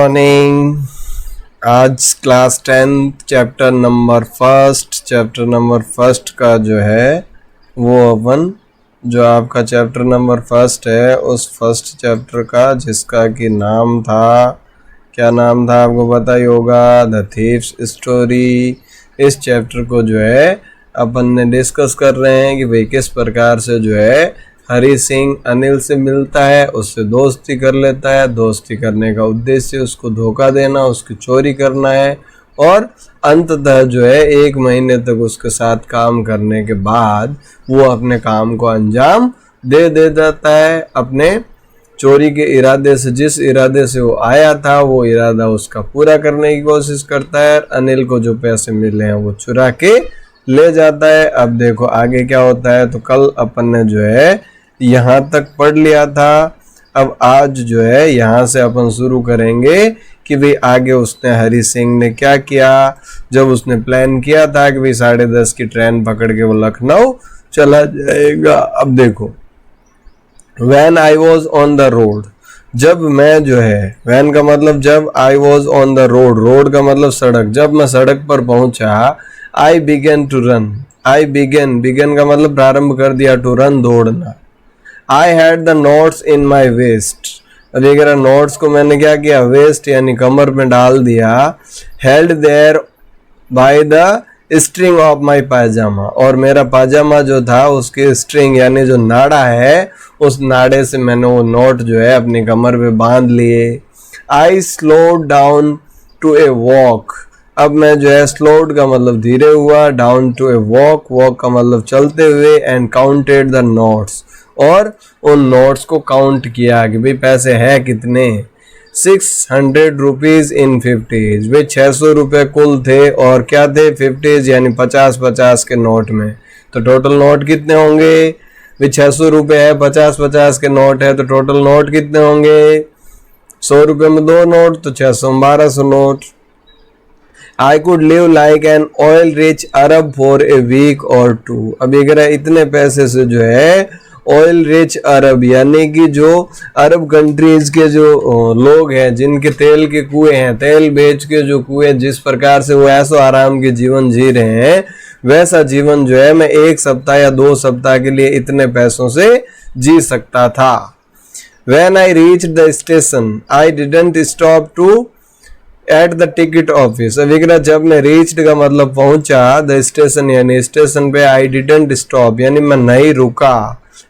Morning. आज class 10 chapter number first का जो है वो अपन जो आपका चैप्टर नंबर फर्स्ट है उस फर्स्ट चैप्टर का जिसका कि नाम था, क्या नाम था आपको पता ही होगा, द थीव्स स्टोरी। इस चैप्टर को जो है अपन ने डिस्कस कर रहे हैं कि भाई किस प्रकार से जो है हरी सिंह अनिल से मिलता है, उससे दोस्ती कर लेता है। दोस्ती करने का उद्देश्य उसको धोखा देना, उसकी चोरी करना है और अंततः जो है 1 महीने तक उसके साथ काम करने के बाद वो अपने काम को अंजाम दे देता है। अपने चोरी के इरादे से, जिस इरादे से वो आया था वो इरादा उसका पूरा करने की कोशिश करता है। अनिल को जो पैसे मिले हैं वो चुरा के ले जाता है। अब देखो आगे क्या होता है। तो कल अपन ने जो है यहाँ तक पढ़ लिया था। अब आज जो है यहाँ से अपन शुरू करेंगे कि भाई आगे उसने हरी सिंह ने क्या किया। जब उसने प्लान किया था कि भाई 10:30 की ट्रेन पकड़ के वो लखनऊ चला जाएगा। अब देखो, When I was on the road, जब मैं जो है, when का मतलब जब, I was on the road, road का मतलब सड़क, जब मैं सड़क पर पहुंचा, I began to run, begin का मतलब प्रारंभ कर दिया, to run दौड़ना। I had the notes in my waist, अब ये कह रहा नोट्स को मैंने क्या किया, वेस्ट यानी कमर में डाल दिया। held there by the string of my pyjama, और मेरा पाजामा जो था उसके स्ट्रिंग यानी जो नाड़ा है उस नाड़े से मैंने वो नोट जो है अपनी कमर पे बांध लिए। I slowed down to a walk, अब मैं जो है स्लोड का मतलब धीरे हुआ, down to a walk, walk का मतलब चलते हुए, एंड काउंटेड द नोट्स, और उन नोट्स को काउंट किया कि भाई पैसे हैं कितने। 600 रुपीज इन 50s, वे 600 रुपये कुल थे और क्या थे 50s यानी 50-50 के नोट में। तो टोटल नोट कितने होंगे, वे 600 रुपये है, 50-50 के नोट है, तो टोटल नोट कितने होंगे, 100 रुपये में 2 नोट तो 600 1200 note. I could live like an oil rich Arab for a week और 2, अब ये कह रहा है इतने पैसे से जो है ऑयल रिच अरब यानी कि जो अरब कंट्रीज के जो लोग हैं जिनके तेल के कुएं हैं, तेल बेच के जो कुएं, जिस प्रकार से वो ऐसो आराम के जीवन जी रहे हैं वैसा जीवन जो है मैं 1 सप्ताह या 2 सप्ताह के लिए इतने पैसों से जी सकता था। When I reached the station, I didn't stop to at the ticket office, अब जब मैं रीच्ड का मतलब पहुंचा, द स्टेशन यानी स्टेशन पे, आई डिडंट स्टॉप यानी मैं नहीं रुका,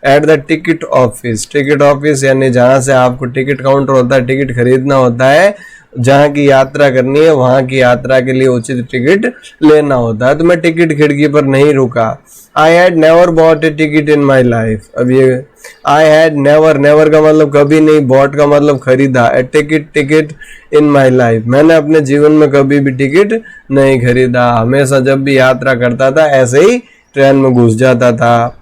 एट द टिकट ऑफिस यानी जहां से आपको टिकट काउंटर होता है, टिकट खरीदना होता है, जहाँ की यात्रा करनी है वहां की यात्रा के लिए उचित टिकट लेना होता है। तो मैं टिकट खिड़की पर नहीं रुका। I had never bot A ticket in my life, अब ये आई हैड नेवर का मतलब कभी नहीं, बॉट का मतलब खरीदा, ए टिकट इन माई लाइफ, मैंने अपने जीवन में कभी भी टिकट नहीं खरीदा, हमेशा जब भी यात्रा करता था ऐसे ही ट्रेन में घुस जाता था।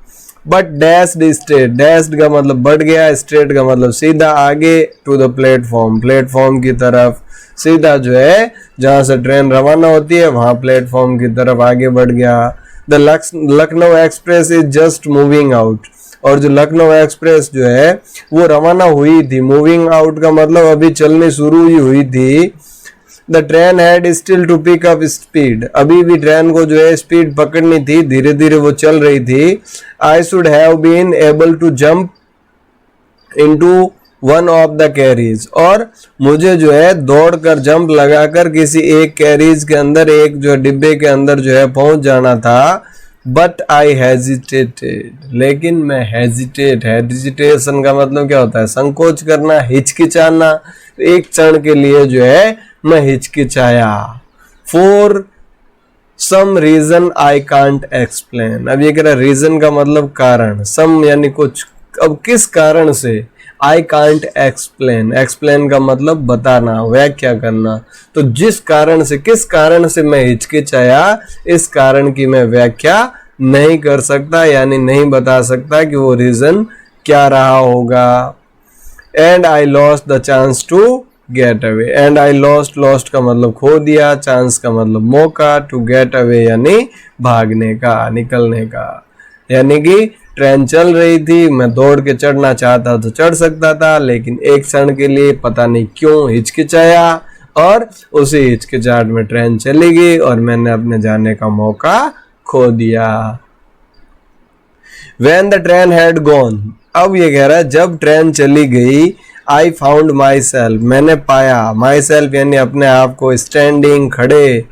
बट डैश्ड स्ट्रेट, डैश्ड का मतलब बढ़ गया, स्ट्रेट का मतलब सीधा आगे, टू द प्लेटफॉर्म की तरफ, सीधा जो है जहां से ट्रेन रवाना होती है वहां प्लेटफॉर्म की तरफ आगे बढ़ गया। The Lucknow express is just moving out, और जो लखनऊ एक्सप्रेस जो है वो रवाना हुई थी, मूविंग आउट का मतलब अभी चलनी शुरू ही हुई थी। The train had still to pick up speed, अभी भी ट्रेन को जो है स्पीड पकड़नी थी, धीरे धीरे वो चल रही थी। I should have been able to jump into one of the carriage, और मुझे जो है दौड़कर जंप लगाकर किसी एक कैरीज के अंदर, एक जो डिब्बे के अंदर जो है पहुंच जाना था। बट आई हेजिटेटेड, लेकिन मैं हेजिटेशन का मतलब क्या होता है, संकोच करना, हिचकिचाना, एक क्षण के लिए जो है मैं हिचकिचाया। For some reason I can't explain, अब ये कह रहा रीजन का मतलब कारण, सम यानी कुछ, अब किस कारण से, आई कांट एक्सप्लेन का मतलब बताना, व्याख्या करना, तो जिस कारण से, किस कारण से मैं हिचकिचाया, इस कारण की मैं व्याख्या नहीं कर सकता यानी नहीं बता सकता कि वो रीजन क्या रहा होगा। And I lost the chance to get away, and I lost का मतलब खो दिया, चांस का मतलब मौका, टू गेट अवे यानी भागने का, निकलने का, यानी कि ट्रेन चल रही थी, मैं दौड़ के चढ़ना चाहता तो चढ़ सकता था, लेकिन एक क्षण के लिए पता नहीं क्यों हिचकिचाया और उसी हिचकिचाहट में ट्रेन चली गई और मैंने अपने जाने का मौका खो दिया। When the train had gone, अब ये कह रहा है जब ट्रेन चली गई, I found myself, मैंने पाया, myself यानी अपने आप को, standing खड़े,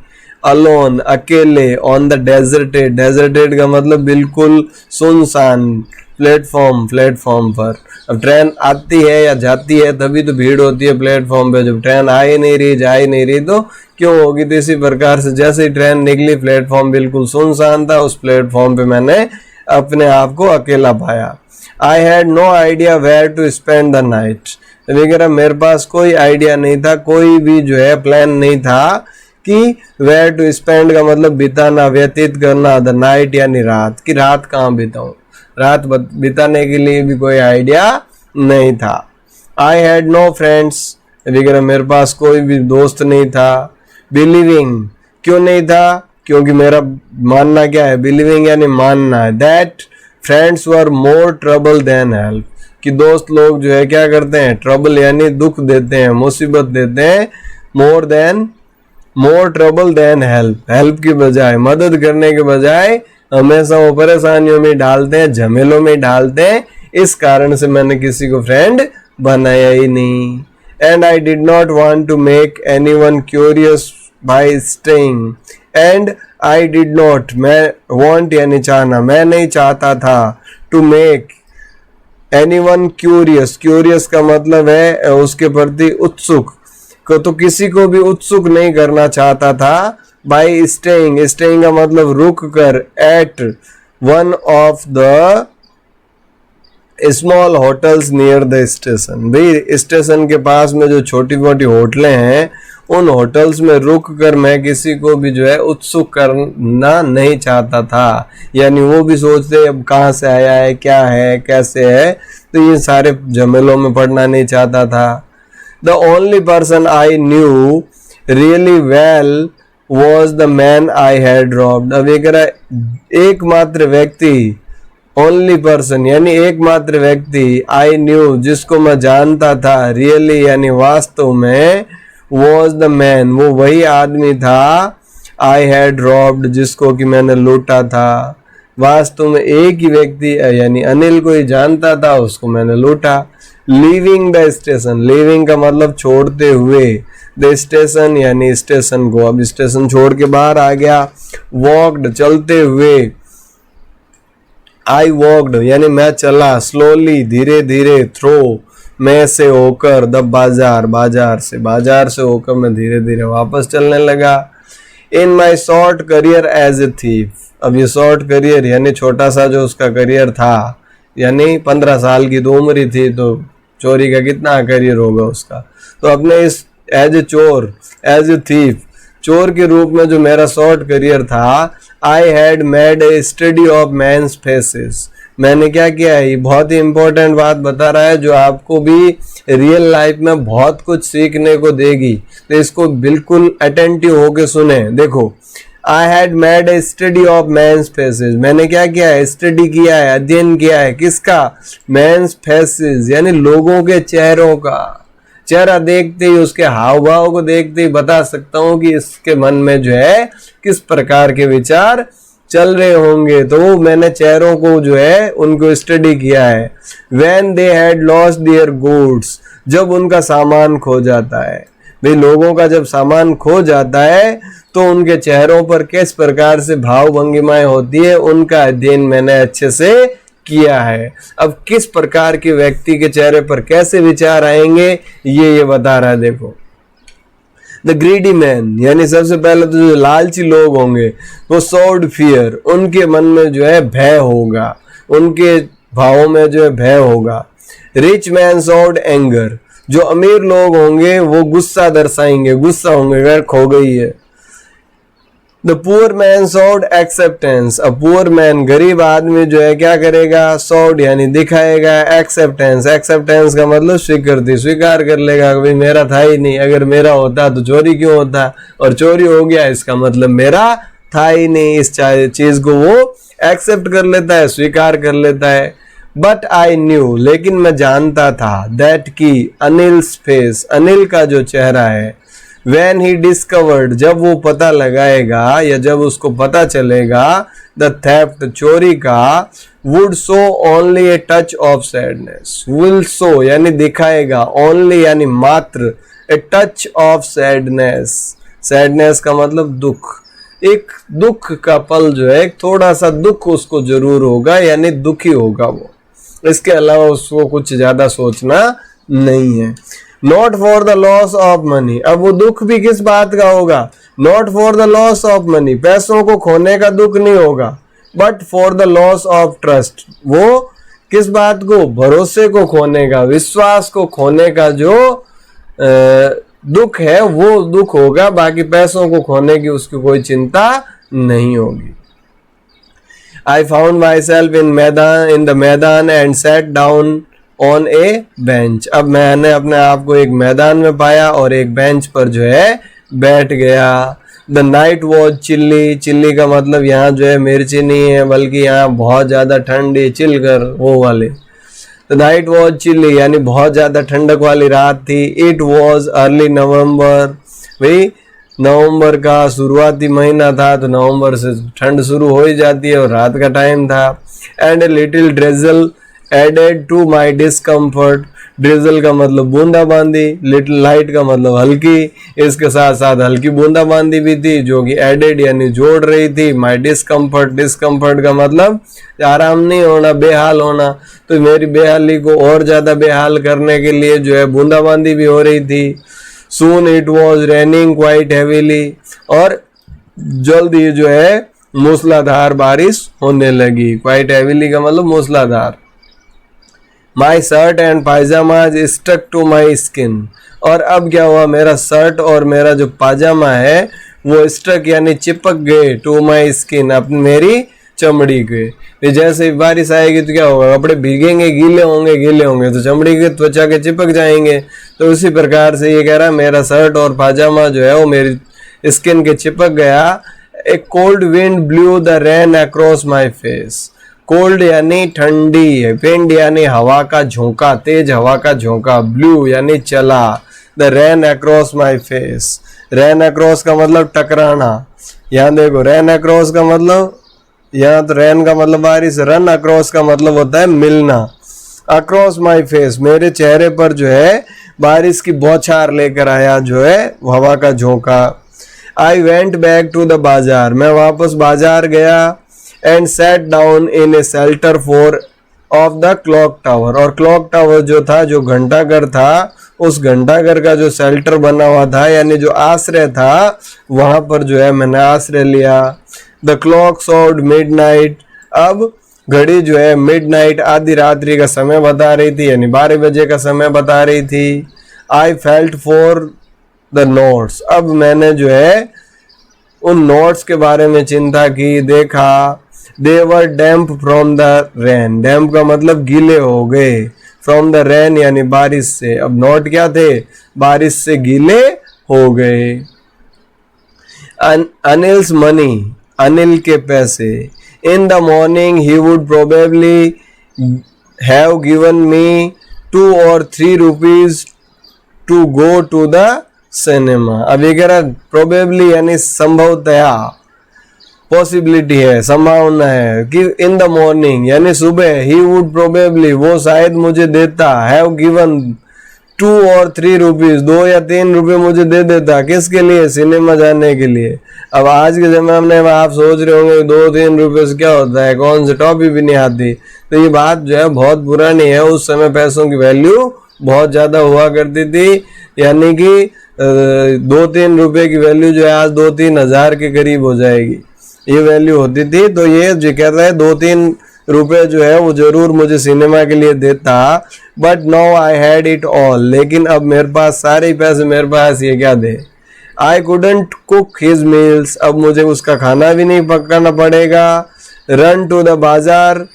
alone अकेले, on the deserted, deserted का मतलब बिल्कुल सुनसान, प्लेटफॉर्म पर। अब ट्रेन आती है या जाती है तभी तो भीड़ होती है प्लेटफॉर्म पे, जब ट्रेन आ ही नहीं रही, जा ही नहीं रही तो क्यों होगी। तो इसी प्रकार से जैसे ही ट्रेन निकली प्लेटफॉर्म बिल्कुल सुनसान था, उस प्लेटफॉर्म पे मैंने अपने आप को अकेला पाया। I had no idea where to spend the night, वगैरह मेरे पास कोई आइडिया नहीं था, कोई भी जो है प्लान नहीं था कि वेयर टू स्पेंड का मतलब बिताना, व्यतीत करना, द नाइट यानी रात, कि रात कहाँ बिताऊं, रात बिताने के लिए भी कोई आइडिया नहीं था। आई हैड नो फ्रेंड्स, वगैरह मेरे पास कोई भी दोस्त नहीं था। बिलीविंग, क्यों नहीं था, क्योंकि मेरा मानना क्या है, बिलीविंग यानी मानना है, that friends were more trouble than help, कि दोस्त लोग जो है क्या करते हैं, ट्रबल यानी दुख देते हैं, मुसीबत देते हैं, more trouble than help, help की बजाय, मदद करने के बजाय हमेशा वो परेशानियों में डालते हैं, झमेलों में डालते हैं। इस कारण से मैंने किसी को फ्रेंड बनाया ही नहीं। And I did not want to make anyone curious by staying, and I did not, मैं वांट यानी चाहना, मैं नहीं चाहता था, to make anyone curious, curious का मतलब है उसके प्रति उत्सुक, तो किसी को भी उत्सुक नहीं करना चाहता था। बाय स्टेइंग, स्टेइंग का मतलब रुक कर, at one of the small hotels near the station, भाई स्टेशन के पास में जो छोटी मोटी होटलें हैं उन होटल्स में रुक कर मैं किसी को भी जो है उत्सुक करना नहीं चाहता था, यानी वो भी सोचते अब कहाँ से आया है, क्या है, कैसे है, तो ये सारे झमेलों में पड़ना नहीं चाहता था। The only person I knew really well was the man I had robbed, अब एक एकमात्र व्यक्ति, ओनली पर्सन यानी एकमात्र व्यक्ति, आई न्यू जिसको मैं जानता था, रियली यानी वास्तव में, was the man वो वही आदमी था, I had robbed जिसको कि मैंने लूटा था। वास्तव में एक ही व्यक्ति यानी अनिल को ही जानता था, उसको मैंने लूटा। लीविंग द स्टेशन, लीविंग का मतलब छोड़ते हुए, द स्टेशन यानी स्टेशन को, अब स्टेशन छोड़ के बाहर आ गया। वॉक्ड चलते हुए, आई वॉक्ड यानी मैं चला, स्लोली धीरे धीरे, थ्रो में से होकर, द बाजार बाजार से होकर मैं धीरे धीरे वापस चलने लगा। In my short career as a thief, अब ये शॉर्ट करियर यानी छोटा सा जो उसका करियर था, यानी 15 साल की तो उम्र ही थी, तो चोरी का कितना करियर होगा उसका, तो अपने इस एज ए चोर, एज ए थीफ, चोर के रूप में जो मेरा शॉर्ट करियर था, I had made a study of men's faces, मैंने क्या किया है, ये बहुत ही इंपॉर्टेंट बात बता रहा है जो आपको भी रियल लाइफ में बहुत कुछ सीखने को देगी, तो इसको बिल्कुल अटेंटिव होके सुने। देखो, I had made a study of men's faces, मैंने क्या किया है, स्टडी किया है, अध्ययन किया है, किसका, मैंस फेसेस यानी लोगों के चेहरों का, चेहरा देखते ही, उसके हाव भाव को देखते ही बता सकता हूं कि इसके मन में जो है किस प्रकार के विचार चल रहे होंगे, तो मैंने चेहरों को जो है उनको स्टडी किया है। When they had lost their goods, जब उनका सामान खो जाता है, भाई लोगों का जब सामान खो जाता है तो उनके चेहरों पर किस प्रकार से भाव भंगिमाएं होती है, उनका अध्ययन मैंने अच्छे से किया है। अब किस प्रकार के व्यक्ति के चेहरे पर कैसे विचार आएंगे ये बता रहा है। देखो, द ग्रीडी मैन यानी सबसे पहले तो जो लालची लोग होंगे वो शोड फियर, उनके मन में जो है भय होगा, उनके भावों में जो है भय होगा। रिच मैन शोड एंगर, जो अमीर लोग होंगे वो गुस्सा दर्शाएंगे, गुस्सा होंगे अगर खो गई है। The poor man showed acceptance, a poor man गरीब आदमी जो है क्या करेगा, शोड यानी दिखाएगा, एक्सेप्टेंस, एक्सेप्टेंस का मतलब स्वीकृति, स्वीकार कर लेगा कि भाई मेरा था ही नहीं, अगर मेरा होता तो चोरी क्यों होता, और चोरी हो गया इसका मतलब मेरा था ही नहीं, इस चीज को वो एक्सेप्ट कर लेता है, स्वीकार कर लेता है। बट आई न्यू, लेकिन मैं जानता था, दैट की अनिल्स फेस, अनिल का जो चेहरा है, when he discovered, जब वो पता लगाएगा या जब उसको पता चलेगा, the theft, चोरी का, would show only a touch of sadness, will show यानी दिखाएगा, only यानी मात्र, a touch of sadness, sadness का मतलब दुख, एक दुख का पल जो है, थोड़ा सा दुख उसको जरूर होगा, यानी दुखी होगा वो, इसके अलावा उसको कुछ ज्यादा सोचना नहीं है। Not for the loss of money, अब वो दुख भी किस बात का होगा, not for the loss of money, पैसों को खोने का दुख नहीं होगा, but for the loss of trust, वो किस बात को, भरोसे को खोने का, विश्वास को खोने का जो दुख है वो दुख होगा, बाकी पैसों को खोने की उसकी कोई चिंता नहीं होगी। I found myself in the मैदान and sat down on a bench, अब मैंने अपने आप को एक मैदान में पाया और एक बेंच पर जो है बैठ गया। The night was chilly, chilli का मतलब यहाँ जो है मिर्ची नहीं है, बल्कि यहाँ बहुत ज़्यादा ठंड है, चिल कर वो वाले। The night was chilly यानी बहुत ज़्यादा ठंडक वाली रात थी। It was early November, भाई नवंबर का शुरुआती महीना था, तो नवंबर से ठंड शुरू हो ही जाती है और रात का टाइम था। And a little drizzle added to my discomfort, drizzle का मतलब बूंदाबांदी, लिटिल लाइट का मतलब हल्की, इसके साथ साथ हल्की बूंदाबांदी भी थी जो कि एडेड यानी जोड़ रही थी माई डिस्कम्फर्ट, डिस्कम्फर्ट का मतलब आराम नहीं होना, बेहाल होना, तो मेरी बेहाली को और ज़्यादा बेहाल करने के लिए जो है बूंदाबांदी भी हो रही थी। Soon it was raining quite heavily, और जल्द ही जो है मूसलाधार बारिश होने लगी। quite heavily का मतलब मूसलाधार। My shirt and pajamas stuck to my skin, और अब क्या हुआ, मेरा शर्ट और मेरा जो पाजामा है वो स्टक यानी चिपक गए, टू माई स्किन, अपनी मेरी चमड़ी के। जैसे बारिश आएगी तो क्या होगा, कपड़े भीगेंगे, गीले होंगे तो चमड़ी के त्वचा के चिपक जाएंगे। तो उसी प्रकार से ये कह रहा है मेरा शर्ट और पाजामा जो है वो मेरी स्किन के चिपक गया। ए cold wind blue the rain across my face, cold यानी ठंडी, विंड यानी हवा का झोंका, तेज हवा का झोंका, ब्लू यानी चला, the rain across my face, rain across का मतलब टकराना। यहाँ देखो रेन अक्रॉस का मतलब, यहाँ तो रैन का मतलब बारिश, रन अक्रॉस का मतलब होता है मिलना। अक्रॉस माई फेस, मेरे चेहरे पर जो है बारिश की बौछार लेकर आया जो है हवा का झोंका। I went back to the bazaar, मैं वापस बाजार गया। And set down in a shelter for of the clock tower, और क्लॉक टावर जो था, जो घंटाघर था, उस घंटाघर का जो शेल्टर बना हुआ था यानी जो आश्रय था, वहां पर जो है मैंने आश्रय लिया। द क्लॉक शोड मिडनाइट, अब घड़ी जो है मिडनाइट आधी रात्रि का समय बता रही थी, यानी 12 बजे का समय बता रही थी। I felt for the notes, अब मैंने जो है उन नोट्स के बारे में चिंता की, देखा। दे वर डैम्प फ्रॉम द रेन, डैम्प का मतलब गीले हो गए, फ्रॉम द रेन यानी बारिश से। अब नोट क्या थे, बारिश से गीले हो गए। अनिल्स मनी, अनिल के पैसे। In the morning he would probably have given me 2 or 3 rupees to go to the cinema. अब ये कह रहा प्रोबेबली यानी संभवतया, पॉसिबिलिटी है, संभावना है कि इन द मॉर्निंग यानी सुबह, ही वुड प्रोबेबली वो शायद मुझे देता, हैव गिवन 2 or 3 rupees 2 या 3 रुपये मुझे दे देता, किसके लिए, सिनेमा जाने के लिए। अब आज के ज़माने में आप सोच रहे होंगे 2-3 रुपये से क्या होता है, कौन सी टॉपी भी नहीं आती। तो ये बात जो है बहुत पुरानी है, उस समय पैसों की वैल्यू बहुत ज़्यादा हुआ करती थी, यानी कि 2-3 रुपये की वैल्यू जो है आज 2-3 हज़ार के करीब हो जाएगी, ये वैल्यू होती थी। तो ये जो कह रहा है 2-3 रुपये जो है वो जरूर मुझे सिनेमा के लिए देता। But now I had it all, लेकिन अब मेरे पास सारे पैसे मेरे पास, ये क्या दे। I couldn't cook his meals, अब मुझे उसका खाना भी नहीं पकाना पड़ेगा। रन टू द बाजार,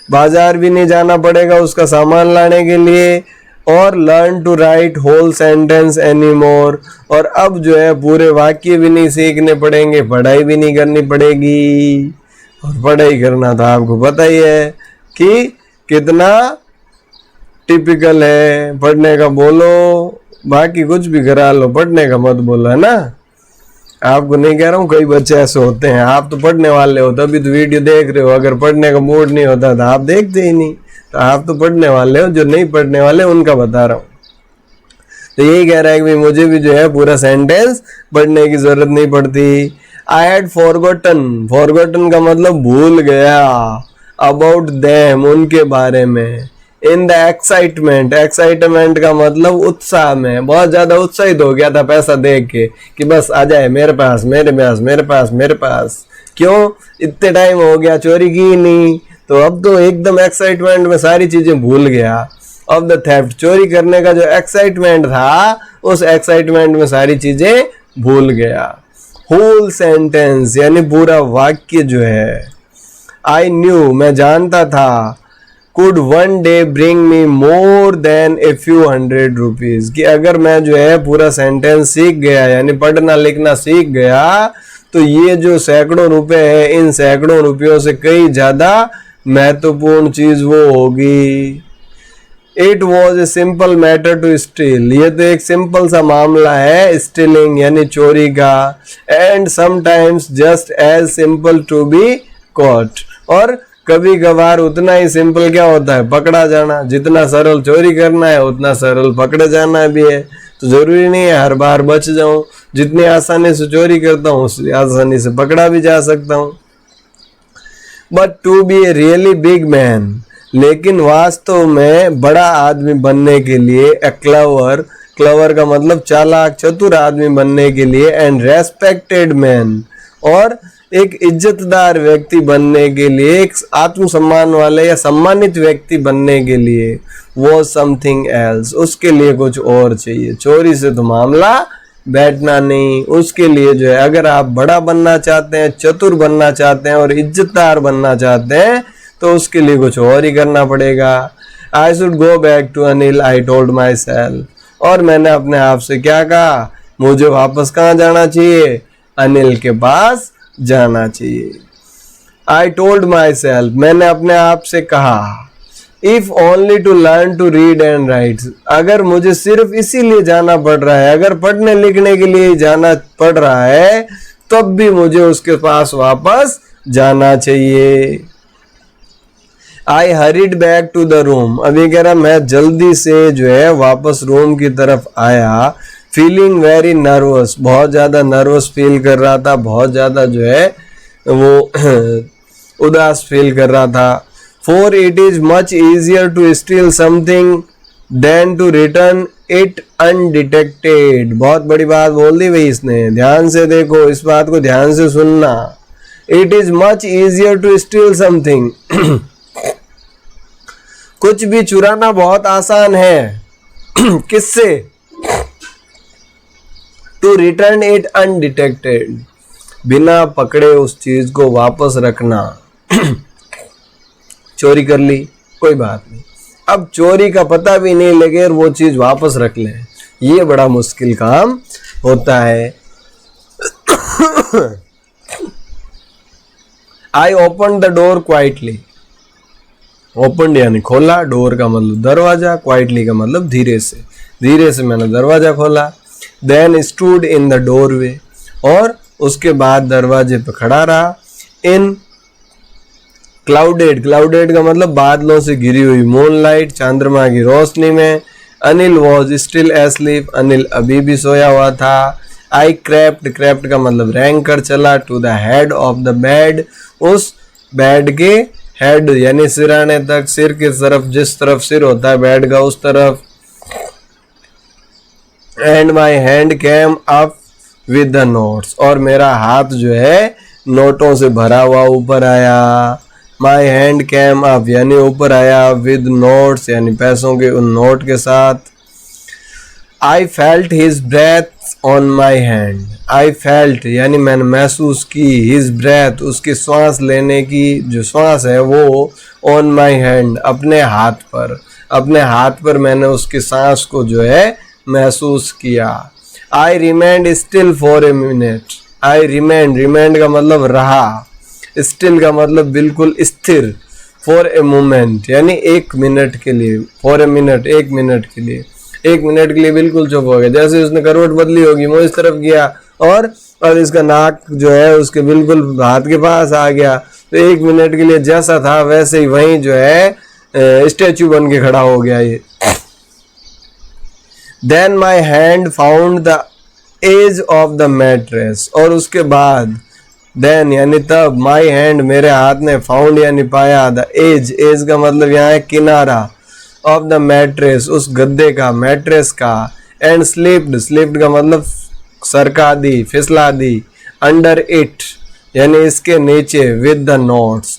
बाजार भी नहीं जाना पड़ेगा उसका सामान लाने के लिए। और learn to write whole sentence any more, और अब जो है पूरे वाक्य भी नहीं सीखने पड़ेंगे, पढ़ाई भी नहीं करनी पड़ेगी। और पढ़ाई करना तो आपको पता ही है कि कितना टिपिकल है, पढ़ने का बोलो, बाकी कुछ भी करा लो, पढ़ने का मत बोलो, है ना। आपको नहीं कह रहा हूँ, कई बच्चे ऐसे होते हैं, आप तो पढ़ने वाले हो तभी तो वीडियो देख रहे हो, अगर पढ़ने का मूड नहीं होता तो आप देखते ही नहीं, तो आप तो पढ़ने वाले हो, जो नहीं पढ़ने वाले उनका बता रहा हूँ। तो यही कह रहा है कि भाई मुझे भी जो है पूरा सेंटेंस पढ़ने की जरूरत नहीं पड़ती। आई हैड फॉरगॉटन, फॉरगॉटन का मतलब भूल गया, अबाउट देम, उनके बारे में, इन द एक्साइटमेंट, एक्साइटमेंट का मतलब उत्साह में, बहुत ज्यादा उत्साहित हो गया था पैसा देख के कि बस आ जाए मेरे पास मेरे पास मेरे पास मेरे पास, क्यों इतने टाइम हो गया चोरी की नहीं, तो अब तो एकदम एक्साइटमेंट में सारी चीजें भूल गया। ऑफ द थेफ्ट, चोरी करने का जो एक्साइटमेंट था उस एक्साइटमेंट में सारी चीजें भूल गया। होल सेंटेंस यानी पूरा वाक्य जो है, आई न्यू, मैं जानता था, could one day bring me more than a few hundred rupees, कि अगर मैं जो है पूरा सेंटेंस सीख गया यानी पढ़ना लिखना सीख गया तो ये जो सैकड़ों रुपए है, इन सैकड़ों रुपयों से कई ज्यादा महत्वपूर्ण चीज वो होगी। It was a simple matter to steal, ये तो एक सिंपल सा मामला है स्टीलिंग यानी चोरी का, and sometimes just as simple to be caught, और कभी कभार उतना ही सिंपल क्या होता है, पकड़ा जाना। जितना सरल चोरी करना है उतना सरल पकड़े जाना भी है, तो जरूरी नहीं है हर बार बच जाऊं, जितनी आसानी से चोरी करता हूँ उतनी आसानी से पकड़ा भी जा सकता हूँ। But to be a really big man, लेकिन वास्तव में बड़ा आदमी बनने के लिए, ए क्लेवर, क्लेवर का मतलब चालाक चतुर आदमी बनने के लिए, एंड रेस्पेक्टेड मैन, और एक इज्जतदार व्यक्ति बनने के लिए, एक आत्मसम्मान वाले या सम्मानित व्यक्ति बनने के लिए, वो समथिंग एल्स, उसके लिए कुछ और चाहिए। चोरी से तो मामला बैठना नहीं, उसके लिए जो है अगर आप बड़ा बनना चाहते हैं, चतुर बनना चाहते हैं और इज्जतदार बनना चाहते हैं तो उसके लिए कुछ और ही करना पड़ेगा। I should go back to Anil, I told myself, और मैंने अपने आप से क्या कहा, मुझे वापस कहाँ जाना चाहिए, अनिल के पास जाना चाहिए। आई टोल्ड माई सेल्फ, मैंने अपने आप से कहा, if only to learn to read and write, अगर मुझे सिर्फ इसीलिए जाना पड़ रहा है, अगर पढ़ने लिखने के लिए जाना पड़ रहा है तब भी मुझे उसके पास वापस जाना चाहिए। I hurried back to the room, अभी कह रहा मैं जल्दी से जो है वापस रूम की तरफ आया, फीलिंग वेरी नर्वस, बहुत ज़्यादा नर्वस फील कर रहा था, बहुत ज़्यादा जो है वो उदास फील कर रहा था। For it is much easier to steal something than to return it undetected, बहुत बड़ी बात बोल दी भाई इसने, ध्यान से देखो, इस बात को ध्यान से सुनना। It is much easier to steal something, कुछ भी चुराना बहुत आसान है किससे, टू रिटर्न इट अनडिटेक्टेड, बिना पकड़े उस चीज को वापस रखना। चोरी कर ली कोई बात नहीं, अब चोरी का पता भी नहीं लगे और वो चीज वापस रख ले, ये बड़ा मुश्किल काम होता है। I open the door quietly, open यानी खोला, डोर का मतलब दरवाजा, क्वाइटली का मतलब धीरे से, धीरे से मैंने दरवाजा खोला। Then stood in the doorway, और उसके बाद दरवाजे पे खड़ा रहा। इन क्लाउडेड, क्लाउडेड का मतलब बादलों से घिरी हुई मूनलाइट, चंद्रमा की रोशनी में। Anil was still asleep, Anil अभी भी सोया हुआ था। आई क्रेप्ट, क्रेप्ट का मतलब रैंक कर चला, to the head of the bed, उस बेड के हेड यानी सिराने तक, सिर की तरफ, जिस तरफ सिर होता है बेड का उस तरफ। And my hand cam up with the notes, और मेरा हाथ जो है नोटों से भरा हुआ ऊपर आया। माई हैंड कैम अप यानी ऊपर आया, विद नोट्स यानी पैसों के उन नोट के साथ। I felt his breath on my hand, I felt यानी मैंने महसूस की, हिज ब्रेथ उसकी सांस लेने की जो सांस है वो, ऑन माई हैंड अपने हाथ पर। अपने हाथ पर मैंने उसकी सांस को जो है महसूस किया। I remained still for a minute. I remained का मतलब रहा, स्टिल का मतलब बिल्कुल स्थिर, फॉर ए मोमेंट यानी एक मिनट के लिए, फॉर ए मिनट एक मिनट के लिए, एक मिनट के लिए बिल्कुल चुप हो गया। जैसे उसने करवट बदली होगी, वो इस तरफ गया और इसका नाक जो है उसके बिल्कुल हाथ के पास आ गया, तो एक मिनट के लिए जैसा था वैसे ही वहीं जो है स्टैचू बन के खड़ा हो गया ये। Then my hand found the edge of the mattress, और उसके बाद देन यानी तब, माई हैंड मेरे हाथ ने, फाउंड यानी पाया, द एज, एज का मतलब यहाँ है किनारा, ऑफ द मैट्रेस उस गद्दे का, मैट्रेस का, एंड स्लिप्ड, स्लिप्ड का मतलब सरका दी, फिसला दी, अंडर इट यानी इसके नीचे, विद द नोट्स,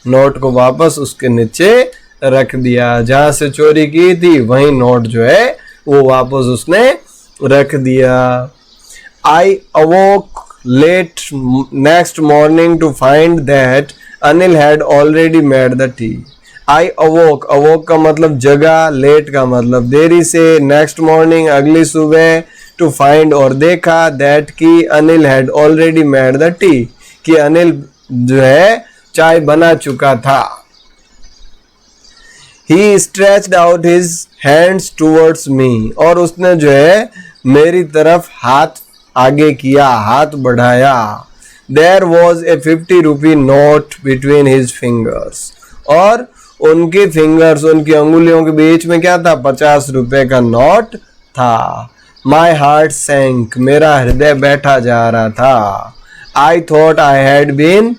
नोट को वापस उसके नीचे रख दिया, जहां से चोरी की थी वही नोट जो है वो वापस उसने रख दिया। आई अवोक late next morning to find that Anil had already made the tea. I awoke का मतलब जगा, late का मतलब देरी से, next morning अगली सुबह, to find और देखा, that कि Anil had already made the tea, कि अनिल जो है चाय बना चुका था। He stretched out his hands towards me, और उसने जो है मेरी तरफ हाथ आगे किया, हाथ बढ़ाया। There was a 50 rupee note between his fingers, और उनके फिंगर्स, उनकी अंगुलियों के बीच में क्या था, 50 रुपए का नोट था। My heart sank, मेरा हृदय बैठा जा रहा था। I thought I had been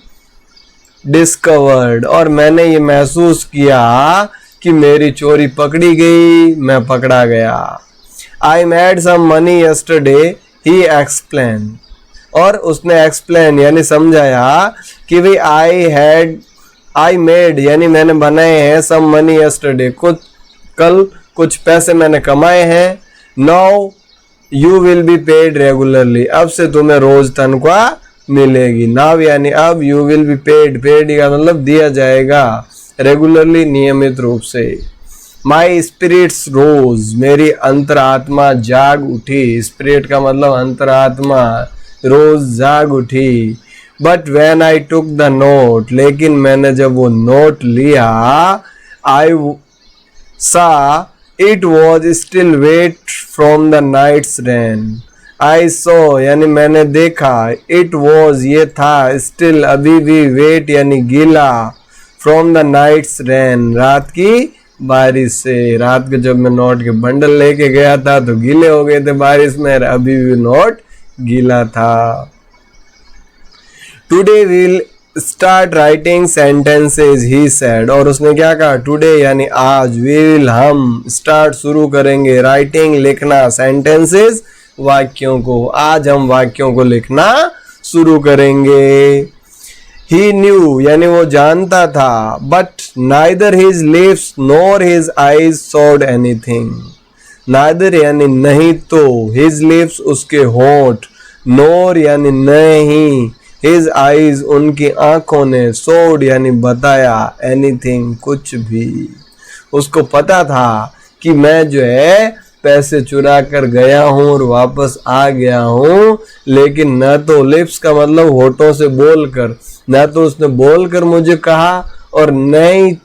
discovered, और मैंने ये महसूस किया कि मेरी चोरी पकड़ी गई, मैं पकड़ा गया। I made some money yesterday, he explained, और उसने explain यानी समझाया कि भाई I made यानी मैंने बनाए हैं, some money yesterday कल कुछ पैसे मैंने कमाए हैं। Now you will be paid regularly, अब से तुम्हें रोज तनख्वाह मिलेगी। Now यानी अब, you will be paid का मतलब दिया जाएगा, regularly नियमित रूप से। माई स्पिरिट्स रोज, मेरी अंतरात्मा जाग उठी, स्पिरिट का मतलब अंतरात्मा, रोज जाग उठी। But when I took the note, लेकिन मैंने जब वो नोट लिया, I saw it was still wet from the night's rain. I saw यानी मैंने देखा, इट वॉज ये था, स्टिल अभी भी, वेट यानी गीला, फ्रॉम द नाइट्स रेन रात की बारिश से। रात के जब मैं नोट के बंडल लेके गया था तो गीले हो गए थे बारिश में, अभी भी नोट गीला था। Today will start writing sentences, he said, और उसने क्या कहा, टुडे यानी आज, विल हम, स्टार्ट शुरू करेंगे, राइटिंग लिखना, सेंटेंसेस वाक्यों को, आज हम वाक्यों को लिखना शुरू करेंगे। He knew यानी वो जानता था, but neither his lips nor his eyes showed anything. Neither यानी नहीं तो, his lips उसके होंठ, nor यानी नहीं, his eyes उनकी आंखों ने, showed यानी बताया, anything कुछ भी। उसको पता था कि मैं जो है पैसे चुरा कर गया हूं और वापस आ गया हूं, लेकिन न तो लिप्स का मतलब होठों से बोलकर, न तो उसने बोलकर मुझे कहा, और न ही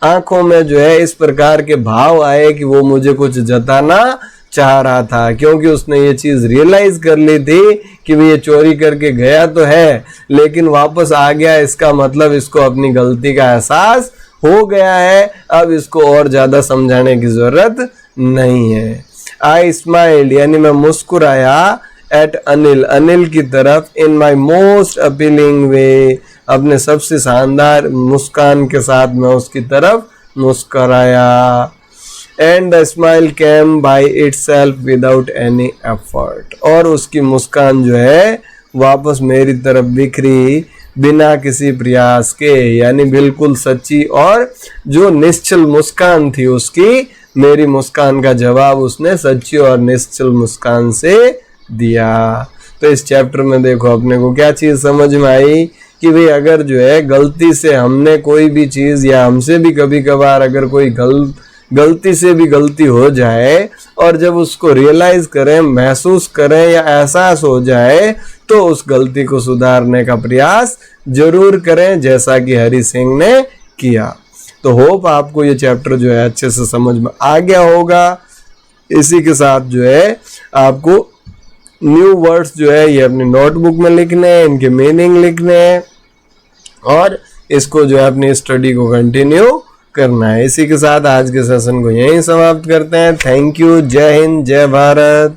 आंखों में जो है इस प्रकार के भाव आए कि वो मुझे कुछ जताना चाह रहा था, क्योंकि उसने ये चीज रियलाइज कर ली थी कि ये चोरी करके गया तो है लेकिन वापस आ गया, इसका मतलब इसको अपनी गलती का एहसास हो गया है, अब इसको और ज्यादा समझाने की जरूरत नहीं है। आई स्माइल्ड यानी मैं मुस्कुराया, एट अनिल, अनिल की तरफ, इन माई मोस्ट अपीलिंग वे, अपने सबसे शानदार मुस्कान के साथ मैं उसकी तरफ मुस्कुराया। And the smile came by itself without any effort, और उसकी मुस्कान जो है वापस मेरी तरफ बिखरी बिना किसी प्रयास के, यानी बिल्कुल सच्ची, और जो निश्चल मुस्कान थी उसकी, मेरी मुस्कान का जवाब उसने सच्ची और निश्चल मुस्कान से दिया। तो इस चैप्टर में देखो अपने को क्या चीज समझ में आई कि भाई अगर जो है गलती से हमने कोई भी चीज़ या हमसे भी कभी कभार अगर कोई गलती से भी गलती हो जाए और जब उसको रियलाइज करें, महसूस करें या एहसास हो जाए तो उस गलती को सुधारने का प्रयास जरूर करें, जैसा कि हरि सिंह ने किया। तो होप आपको ये चैप्टर जो है अच्छे से समझ में आ गया होगा। इसी के साथ जो है आपको न्यू वर्ड्स जो है ये अपनी नोटबुक में लिखने हैं, इनके मीनिंग लिखने हैं और इसको जो है अपनी स्टडी को कंटिन्यू करना है। इसी के साथ आज के सेशन को यहीं समाप्त करते हैं। Thank you. जय हिंद, जय भारत।